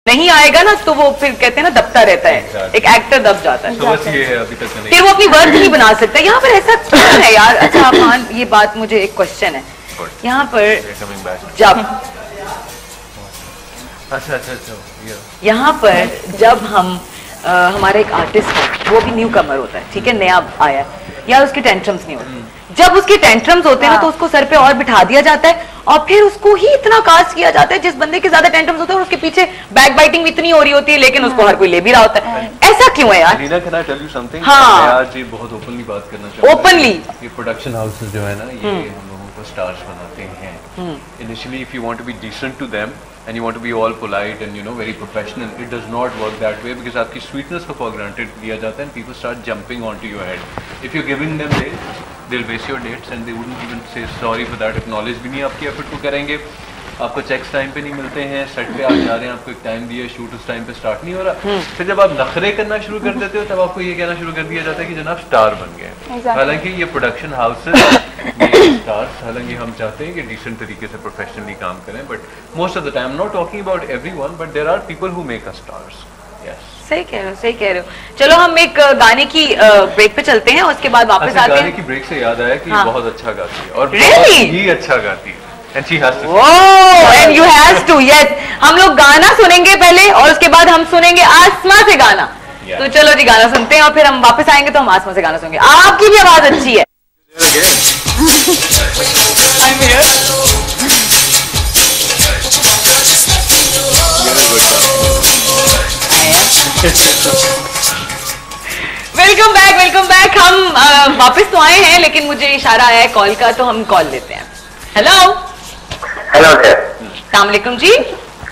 नहीं आएगा ना तो वो फिर कहते हैं ना दबता रहता है, एक एक्टर दब जाता है, फिर वो अपनी वर्ड नहीं बना सकता। यहाँ पर ऐसा क्यों है यार? अच्छा अफान, ये बात मुझे एक क्वेश्चन है यहाँ पर, जब यहाँ पर जब हम हमारा एक आर्टिस्ट है, वो भी न्यू कमर होता है, ठीक है, नया आया है, या उसके टेंट्रम्स नहीं होते, जब उसके टेंट्रम्स होते हैं ना तो उसको सर पे और बिठा दिया जाता है और फिर उसको ही इतना कास्ट किया जाता है जिस बंदे के ज्यादा टेंट्रम्स होते हैं और उसके पीछे बैक बाइटिंग भी इतनी हो रही होती है, लेकिन उसको हर कोई ले भी रहा होता है। ऐसा क्यों है यार? Neena, can I tell you something? हाँ, मैं आज ये बहुत ओपनली बात करना चाहता हूँ। ओपनली ये प्रोडक्शन हाउसेस जो है ना, ये हम लोगों को स्टार्स बनाते हैं। Initially, if you want to be decent to them and you want to be all polite and very professional, it does not work that way because आपकी sweetness को for granted लिया जाता है and people start jumping onto your head. If you're giving them dates, they'll waste your dates and they wouldn't even say sorry for that. Acknowledge भी नहीं आपकी effort को करेंगे। आपको चेक्स टाइम पे नहीं मिलते हैं, सेट पे आप जा रहे हैं, आपको एक टाइम दिया, शूट उस टाइम पे स्टार्ट नहीं हो रहा, फिर जब आप नखरे करना शुरू कर देते हो तब आपको ये कहना शुरू कर दिया जाता है कि जनाब स्टार बन गए। हालांकि ये प्रोडक्शन हाउसेस स्टार्स, हालांकि हम चाहते हैं कि डिसेंट तरीके से प्रोफेशनली काम करें, but most of the time not talking about everyone, but there are people who make us stars. सही कह रहे हो, सही कह रहे हो। चलो हम एक गाने की ब्रेक पे चलते हैं, उसके बाद वापस आते हैं। गाने की ब्रेक से याद आया कि बहुत अच्छा गाती है और really? बहुत ही अच्छा गाती है। And she has to. Oh, and you has to, yes. हम लोग गाना सुनेंगे पहले और उसके बाद हम सुनेंगे आसमां से गाना। तो चलो जी गाना सुनते हैं और फिर हम वापस आएंगे तो हम आसमां से गाना सुनेंगे। आपकी भी आवाज अच्छी है। I'm here. Welcome back, welcome back. हम वापस तो आए हैं लेकिन मुझे इशारा आया है कॉल का, तो हम कॉल लेते हैं। Hello hello sir. अस्सलाम वालेकुम जी।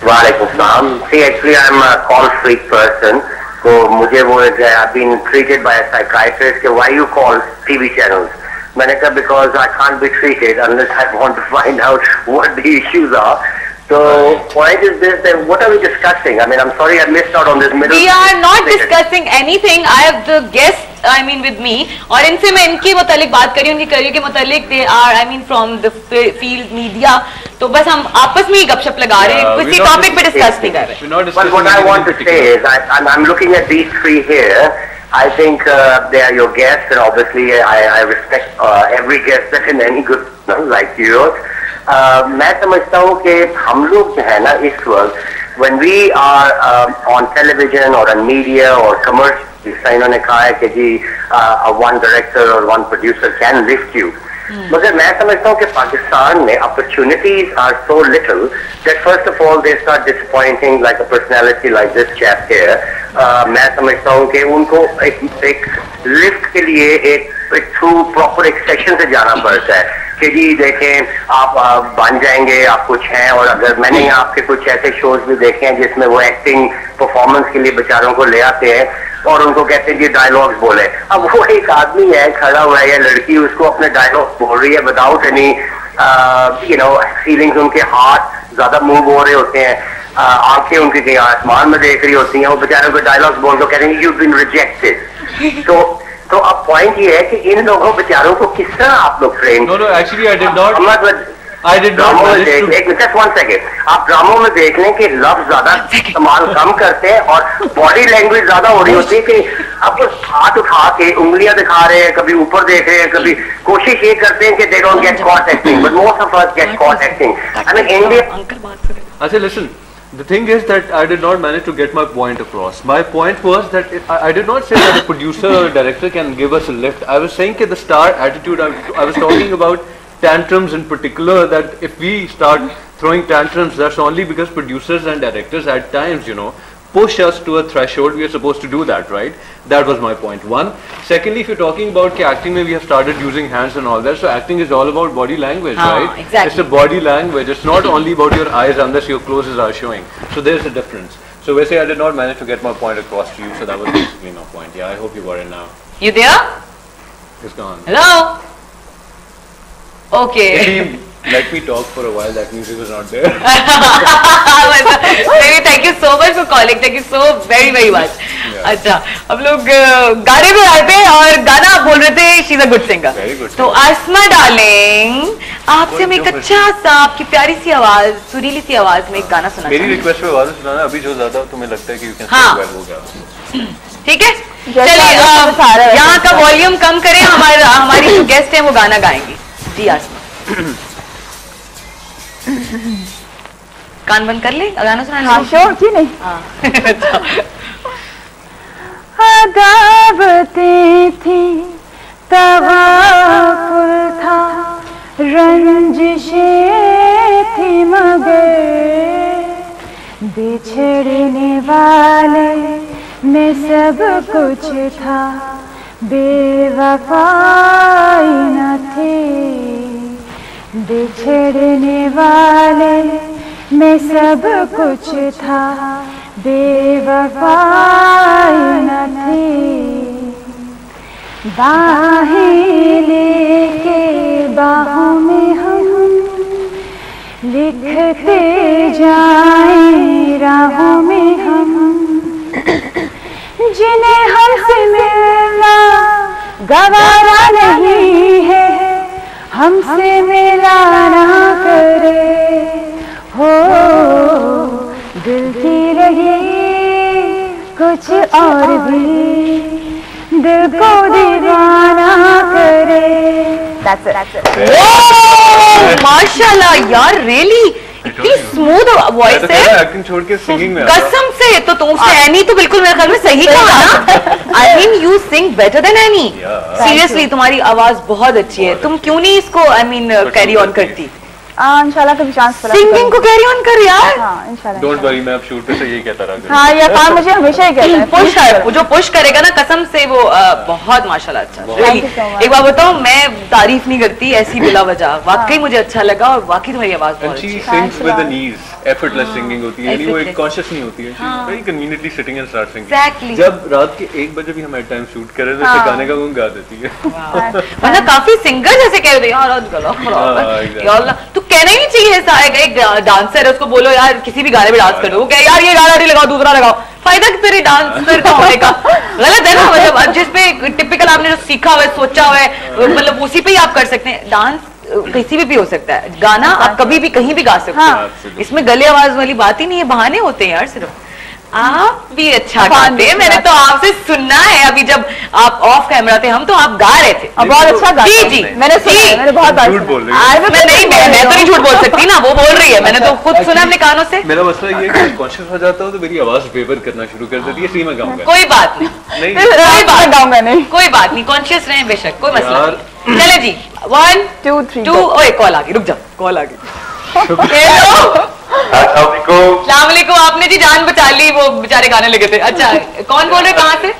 वालेकुम सलाम। See actually I am a call freak person, तो मुझे वो I have been treated by a psychiatrist कि why you call TV channels. मैंने कहा because I can't be treated unless I want to find out what the issues are. So point is this, that what are we discussing? I mean, I'm sorry I missed out on this middle. We are not discussing anything. I have the guest, I mean, with me. और इनसे मैं इनके मुतालिक बात करी, उनकी career के मुतालिक। They are, I mean, from the field media. तो बस हम आपस में ही गपशप लगा रहे हैं, किसी टॉपिक पे डिस्कस नहीं कर रहे। But what I want to say is, I'm looking at these three here. I think they are your guests, and obviously I respect every guest that in any good like yours. मैं समझता हूँ कि हम लोग जो है ना इस वक्त when we are on television or on media or commercial, इन्होंने कहा है कि जी one director or one producer can lift you. मगर मैं समझता हूँ कि पाकिस्तान में opportunities are so little that first of all they start disappointing like a personality like this chap here. मैं समझता हूँ कि उनको एक लिफ्ट के लिए एक थ्रू प्रॉपर एक सेक्शन से जाना पड़ता है कि जी देखें आप बन जाएंगे, आप कुछ हैं। और अगर मैंने आपके कुछ ऐसे शोज भी देखे हैं जिसमें वो एक्टिंग परफॉर्मेंस के लिए बेचारों को ले आते हैं और उनको कहते हैं जी डायलॉग्स बोले। अब वो एक आदमी है खड़ा हुआ है या लड़की, उसको अपने डायलॉग बोल रही है विदाउट एनी फीलिंग्स, उनके हाथ ज्यादा मूव हो रहे होते हैं, आंखें उनकी कहीं आसमान में देख रही होती हैं, वो बेचारों को डायलॉग्स बोल के कह रहे हैं यू बीन रिजेक्टेड। तो अब पॉइंट ये है कि इन लोगों बेचारों को किस तरह आप लोग train. No, actually I did not. Just one second. आप ड्रामों में देख लें कि लफ्ज ज्यादा इस्तेमाल कम करते हैं और बॉडी लैंग्वेज ज्यादा हो रही होती है कि आप हाथ उठा के उंगलियां दिखा रहे हैं, कभी ऊपर देख रहे हैं, कभी कोशिश ये करते हैं कि they don't get caught acting, but most of us get caught acting. I mean India. अच्छा listen. The thing is that I did not manage to get my point across. My point was that I did not say that a producer or a director can give us a lift. I was saying that the star attitude, I was talking about tantrums in particular, that if we start throwing tantrums, that's only because producers and directors at times, push us to a threshold. We are supposed to do that, right? That was my point. One. Secondly, if you're talking about acting, we have started using hands and all that. So acting is all about body language, right? Exactly. It's a body language. It's not only about your eyes unless your clothes are showing. So there's a difference. So basically, I did not manage to get my point across to you. So that was basically my point. Yeah, I hope you got it now. You there? It's gone. Hello. Okay. Let me talk for a while. That music was not there. Baby, thank you so much for calling. Thank you so very much. अच्छा, अब लोग गाने पे आए थे और गाना आप बोल रहे थे she's a good singer. Very good. तो आसमा डार्लिंग, आपसे हम एक अच्छा सा आपकी प्यारी सी आवाज, सुरीली सी आवाज में एक गाना सुना मेरी रिक्वेस्ट पे आवाज सुनाना अभी जो ज्यादा तुम्हें लगता है कि you can हाँ। sing well हो गया। ठीक है, चलिए यहाँ का वॉल्यूम कम करें, हमारी जो गेस्ट है वो गाना गाएंगी। जी आसमा, कान बंद कर ले, गाना सुना। हाँ श्योर, क्यों नहीं। अदावतें थी, तवाफुल था, रंजिशें थी, मगर बिछड़ने वाले में सब कुछ था, बेवफाई न थी। बिछड़ने वाले में सब कुछ था, बेवफाई न थी। बाहें लेके बाहों में हम लिखते जाएं राहों में हम, जिन्हें हमसे मिलना गवारा नहीं है, हमसे मिला ना करे। हो दिल की रही कुछ और भी, दिल को दीवाना करे। That's it. माशाल्लाह यार, रियली इतनी स्मूथ वॉइस है। एक्टिंग छोड़ के सिंगिंग में कसम से, तो तुमसे एनी तो बिल्कुल मेरे ख्याल में सही कहा ना। I mean you sing better than any. Seriously तुम्हारी आवाज बहुत अच्छी है। तुम क्यों नहीं इसको आई मीन कैरी ऑन करती? इंशाल्लाह कभी चांस सिंगिंग को कैरी ऑन कर यार। हाँ इंशाल्लाह। डोंट वरी, मैं अब शूट पे से यही कहता रहा। हाँ ये काम मुझे हमेशा ही कहता है। पुश है, जो पुश करेगा ना कसम से वो बहुत माशाल्लाह अच्छा। Really, एक बार बताओ, मैं तारीफ नहीं करती ऐसी बिला वजह, वाकई मुझे अच्छा लगा और वाकई तुम्हारी आवाज बहुत अच्छी है। She sings with an ease, effortless singing होती है, यानी वो एक कॉन्शियस नहीं होती है। She's very conveniently sitting and start singing. Exactly. जब रात के 1 बजे भी हम एट टाइम शूट कर रहे थे, तो गाने का गुन गा देती है। वरना काफी सिंगर जैसे कह रहे यार यार, तो कहना ही नहीं चाहिए। एक डांसर है, उसको बोलो यार किसी भी गाने में डांस कर दो, वो कहे यार ये गाना नहीं लगाओ, दूसरा लगाओ। फायदा कि तेरे डांसर का होने का? गलत है ना। मतलब जिसपे टिपिकल आपने जो सीखा हुआ है, सोचा हुआ है, मतलब उसी पे ही आप कर सकते हैं। डांस किसी भी हो सकता है, गाना आप कभी भी कहीं भी गा सकते हैं। इसमें गले आवाज वाली बात ही नहीं है, बहाने होते हैं यार सिर्फ। आप भी अच्छा गाते हैं, मैंने तो आपसे सुनना है। अभी जब आप ऑफ कैमरा थे, हम तो आप गा रहे थे। बहुत अच्छा गाते हैं। जी मैंने सुना, मैंने बहुत झूठ बोल रही है। मैं तो नहीं झूठ बोल सकती ना, वो बोल रही है, मैंने तो खुद सुना अपने कानों से। मेरा मसला ये है कि कॉन्शियस हो जाता हूँ तो मेरी आवाज वेवर करना शुरू कर देती है, इसलिए मैं गाऊंगा। कोई बात नहीं, कोई बात गाऊंगा नहीं, कोई बात नहीं, कॉन्शियस रहें बेशक, कोई मसला नहीं। चले जी, 1 2 3 ओए कॉल आ गई, रुक जाओ, कॉल आ गई। अस्सलाम वालेकुम। आपने जी जान बचा ली, वो बेचारे गाने लगे थे। अच्छा कौन बोल रहे, कहाँ से?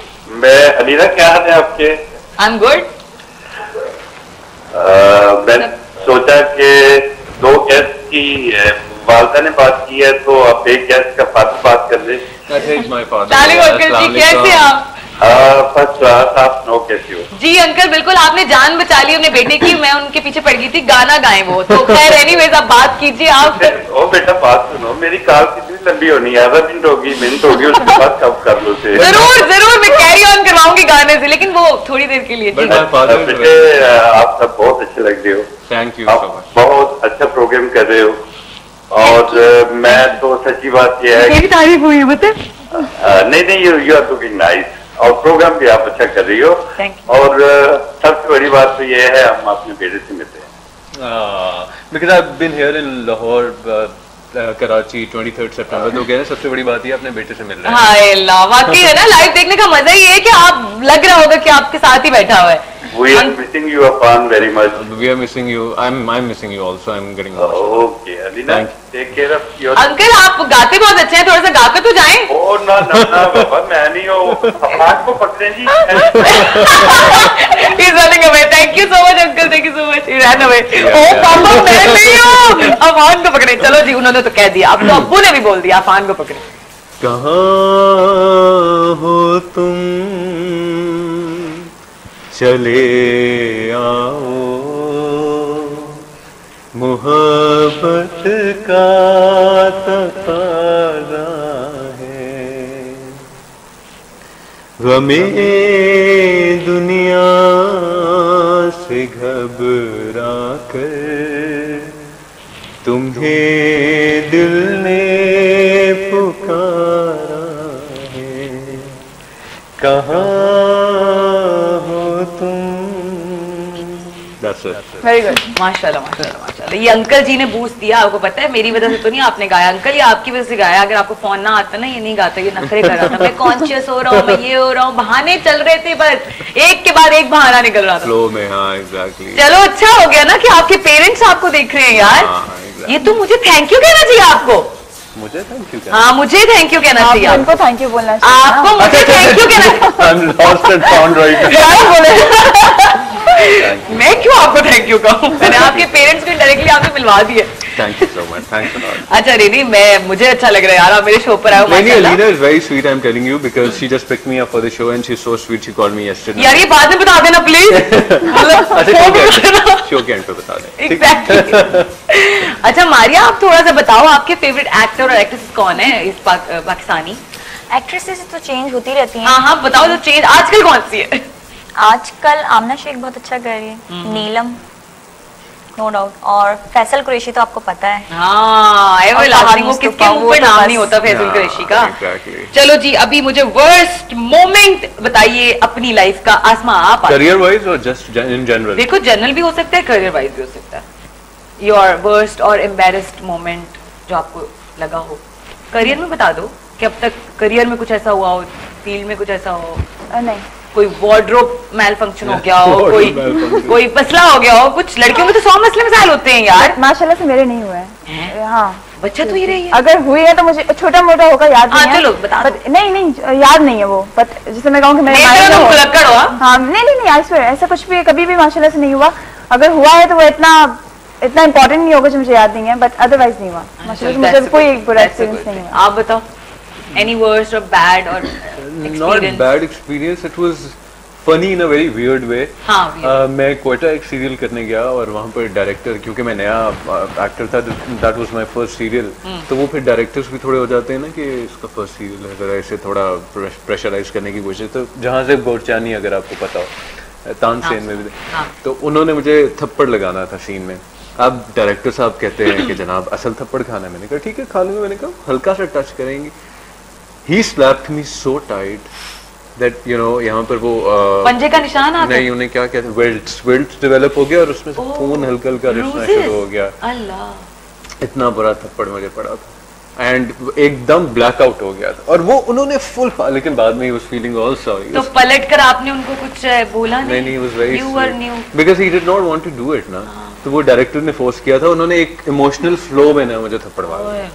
मैं अलीना, क्या हाल है आपके? I am good. मैं सोचा कि 2 गेस्ट की वालदा ने बात की है, तो अब एक गेस्ट का फादर बात कर ले। अंकल जी कैसे आप? फर्स्ट क्लास, आप नो कैसी हो? जी अंकल बिल्कुल, आपने जान बचा ली अपने बेटे की। मैं उनके पीछे पड़ गई थी, गाना गाएं वो तो। खैर एनीवेज आप बात कीजिए आप। ओ बेटा बात सुनो, मेरी कॉल कितनी लंबी होनी है? आधा मिनट होगी, उसके बाद कब कर लो से? जरूर मैं कैरी ऑन करवाऊंगी गाने से, लेकिन वो थोड़ी देर के लिए। बेटे आप सब बहुत अच्छे लग रहे हो। थैंक यू, बहुत अच्छा प्रोग्राम कर रहे हो। और मैं तो सच्ची बात यह है, मेरी तारीफ हुई है बता। नहीं यू आर लुकिंग नाइस, और प्रोग्राम भी आप अच्छा कर रही हो। और सबसे बड़ी बात तो ये है, हम अपने बेटे से मिलते हैं। Because I been here in Lahore, Karachi 23 सितंबर, तो कहते हैं सबसे बड़ी बात ये अपने बेटे से मिल रहे हैं। हाय अल्लाह, वाकई है ना, लाइव देखने का मजा ही है कि आप लग रहा होगा कि आपके साथ ही बैठा हुआ है। We are missing you upon very much. We are missing you. I'm missing you also. I'm getting lost. Okay, Alina, take care of your. Uncle आप गाते बहुत अच्छे हैं, थोड़ा सा गा के तो जाएं। Oh ना बाबा, मैं नहीं हूँ, अफान को पकड़े जी। He's running away. Thank you so much uncle, thank you so much. He ran away. Oh पापा मैं नहीं हूँ, अफान को पकड़े। चलो जी, उन्होंने तो कह दिया, अब तो अब्बू ने भी बोल दिया अफान को पकड़े। कहाँ हो तुम, चले आओ, मोहब्बत का तकाज़ा है, गमे दुनिया से घबरा कर तुम्हें दिल ने पुकारा है, कहाँ हो तुम। वेरी गुड, माशाल्लाह माशाल्लाह माशाल्लाह। ये अंकल जी ने बूस्ट दिया, आपको पता है मेरी वजह से तो नहीं आपने गाया अंकल, ये आपकी वजह से गाया। अगर आपको फोन ना आता ना ये नहीं गाता, ये नखरे कर रहा था, मैं कॉन्शियस हो रहा हूँ, मैं ये हो रहा हूँ, बहाने चल रहे थे, बस एक के बाद एक बहाना निकल रहा था फ्लो में। हाँ एग्जैक्टली। चलो अच्छा हो गया ना कि आपके पेरेंट्स आपको देख रहे हैं यार। ये तो मुझे थैंक यू कहना चाहिए आपको। मुझे थैंक यू। हाँ मुझे थैंक यू कहना चाहिए। उनको थैंक यू बोलना चाहिए। आपको मुझे थैंक यू कहना। I'm lost and found right now. मैं क्यों आपको थैंक यू कहूँ, मैंने आपके पेरेंट्स को डायरेक्टली आपसे मिलवा दिया। Thank you so much. Thanks a lot. अच्छा रेनी, मुझे अच्छा लग रहा है यार, आप मेरे शो पर आए हो। Alina is very sweet. I'm telling you because she just picked me up for the show and she's so sweet. She called me yesterday. यार ये बाद में बता देना प्लीज। अच्छा शो के एंड पे बता दें। Exactly. अच्छा मारिया, आप थोड़ा सा बताओ आपके फेवरेट एक्टर और एक्ट्रेस कौन है इस पाकिस्तानी? एक्ट्रेसेस तो चेंज होती रहती हैं। हाँ हाँ बताओ तो चेंज आजकल कौन सी है? आजकल आमना शेख बहुत अच्छा कर रही है, नीलम नो डाउट, और फैसल कुरैशी तो आपको पता है। हाँ वो किसके मुंह पे नाम नहीं होता फैसल कुरैशी का। चलो जी अभी मुझे वर्स्ट मोमेंट बताइए अपनी लाइफ का। आसमा आप करियर वाइज और जस्ट इन जनरल? देखो जनरल भी हो सकता है, करियर वाइज भी हो सकता है। योर वर्स्ट और एम्बैरेस्ड मोमेंट जो आपको लगा हो, करियर में बता दो कि अब तक करियर में कुछ ऐसा हुआ हो, फील्ड में कुछ ऐसा हो। नहीं, कोई वार्डरोब मैल फंक्शन हो गया हो, कोई मसला हो गया हो। कुछ लड़कियों में तो 100 मसले मसाइल होते हैं यार। माशाल्लाह से मेरे नहीं हुए हैं। हाँ बच्चा तो ही रही है। अगर हुई है तो मुझे छोटा मोटा होगा, याद नहीं है। चलो बता दो। नहीं याद नहीं है वो, बट जैसे मैं कहूँ कि मेरे माइंड में हाँ नहीं आई स्वेयर ऐसा कुछ भी कभी भी माशाल्लाह से नहीं हुआ। अगर हुआ है तो वो इतना इम्पोर्टेंट नहीं होगा जो मुझे याद नहीं है, बट अदरवाइज नहीं हुआ माशाल्लाह। मुझे कोई बुरा एक्सपीरियंस नहीं हुआ। आप बताओ any worst or bad or experience? Not bad experience, it was funny in a very weird way. हाँ मैं क्वेटा एक सीरियल करने गया और वहाँ पर डायरेक्टर, क्योंकि मैं नया एक्टर था, that was my first serial, तो वो फिर डायरेक्टर्स भी थोड़े हो जाते हैं ना कि इसका फर्स्ट सीरियल है, जरा इसे थोड़ा प्रेशराइज करने की कोशिश। तो जहाँ से गोरचानी अगर आपको पता हो, तानसेन में भी, तो उन्होंने मुझे थप्पड़ लगाना था सीन में। अब डायरेक्टर साहब कहते हैं कि जनाब असल थप्पड़ खाना है। मैंने कहा ठीक है खा लूंगा। मैंने कहा हल्का सा टच करेंगे। He slapped me so tight that you know यहाँ पर वो पंजे का निशान आता है। नहीं, उन्हें क्या कहते हैं, वेल्ट्स डेवलप हो गया और उसमें से खून हल्का हल्का रिसना शुरू हो गया। अल्लाह, इतना बुरा थप्पड़ मुझे पड़ा था एंड एकदम ब्लैकआउट हो गया था। और वो उन्होंने फुल, लेकिन बाद में he was feeling all sorry। तो पलट कर आपने उनको कुछ बोला नहीं? नहीं, he was very sweet because he did not want to do it ना। तो वो डायरेक्टर ने फोर्स किया था, उन्होंने एक इमोशनल फ्लो में ना मुझे थप्पड़ मारा।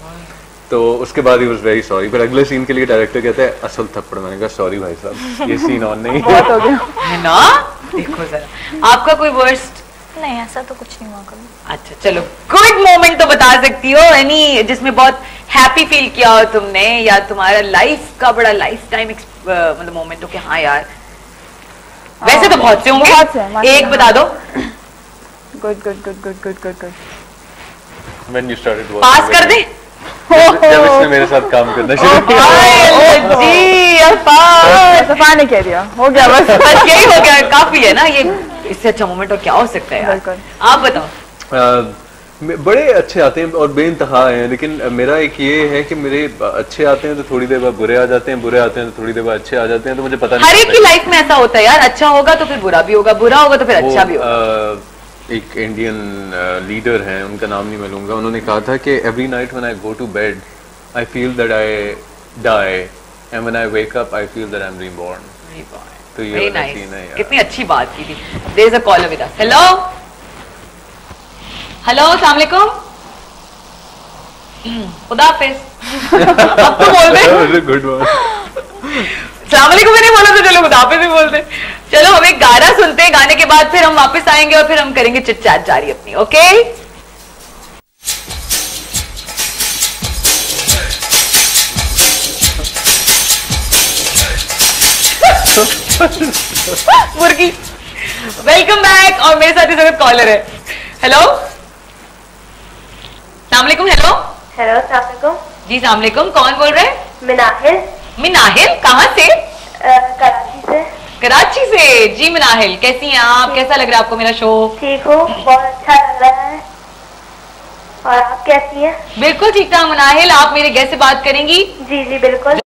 तो उसके बाद ही वाज वेरी सॉरी। फिर अगले सीन के लिए डायरेक्टर कहता है असल थप्पड़। मैंने कहा सॉरी भाई साहब, ये सीन ऑन नहीं बहुत हो गया है ना। देखो जरा आपका कोई वर्स्ट? नहीं ऐसा तो कुछ नहीं हुआ कभी। अच्छा चलो गुड मोमेंट तो बता सकती हो, एनी जिसमें बहुत हैप्पी फील किया हो तुमने, या तुम्हारा लाइफ का बड़ा लाइफ टाइम मतलब मोमेंट हो कि हाँ यार। वैसे तो बहुत से होंगे, एक बता दो। Good good good good good good good. When you started working पास कर दे जब इसने मेरे साथ काम करना शुरू किया। सफा ने कह दिया, हो गया बस यही हो गया, काफी है ना ये। इससे अच्छा मोमेंट और क्या हो सकता है यार? आप बताओ। बड़े अच्छे आते हैं और बेइंतहा हैं, लेकिन मेरा एक ये है कि मेरे अच्छे आते हैं तो थोड़ी देर बाद बुरे आ जाते हैं, बुरे आते हैं तो थोड़ी देर बाद अच्छे आ जाते हैं। तो मुझे पता नहीं, हर एक की लाइफ में ऐसा होता है यार। अच्छा होगा तो फिर बुरा भी होगा, बुरा होगा तो फिर अच्छा भी होगा। एक इंडियन लीडर हैं, उनका नाम नहीं मैं लूंगा, उन्होंने कहा था कि every night when I go to bed I feel that I die and when I wake up I feel that I am reborn. तो ये सीन है यार। कितनी अच्छी बात की थी। There is a caller with us. Hello hello, अस्सलाम वालेकुम, खुदा हाफिज। अब तो बोल दे गुड मॉर्निंग। अस्सलाम वालेकुम मैंने बोला तो चलो खुदा हाफिज भी बोल दे। चलो हम एक गाना सुनते हैं, गाने के बाद फिर हम वापस आएंगे और फिर हम करेंगे चिट चैट जारी अपनी। ओके मुर्गी, वेलकम बैक। और मेरे साथ इस वक्त कॉलर है। हेलो अस्सलाम वालेकुम। हेलो हेलो, अस्सलाम वालेकुम। जी अस्सलाम वालेकुम, कौन बोल रहे हैं? मिनाहिल। मिनाहिल, कहाँ से? कराची से। कराची से। जी मिनाहिल, कैसी हैं आप? कैसा लग रहा है आपको मेरा शो? ठीक हूँ, बहुत अच्छा लग रहा है। और आप कैसी हैं? बिल्कुल ठीक ठाक मिनाहिल, आप मेरे गेस्ट से बात करेंगी? जी जी बिल्कुल।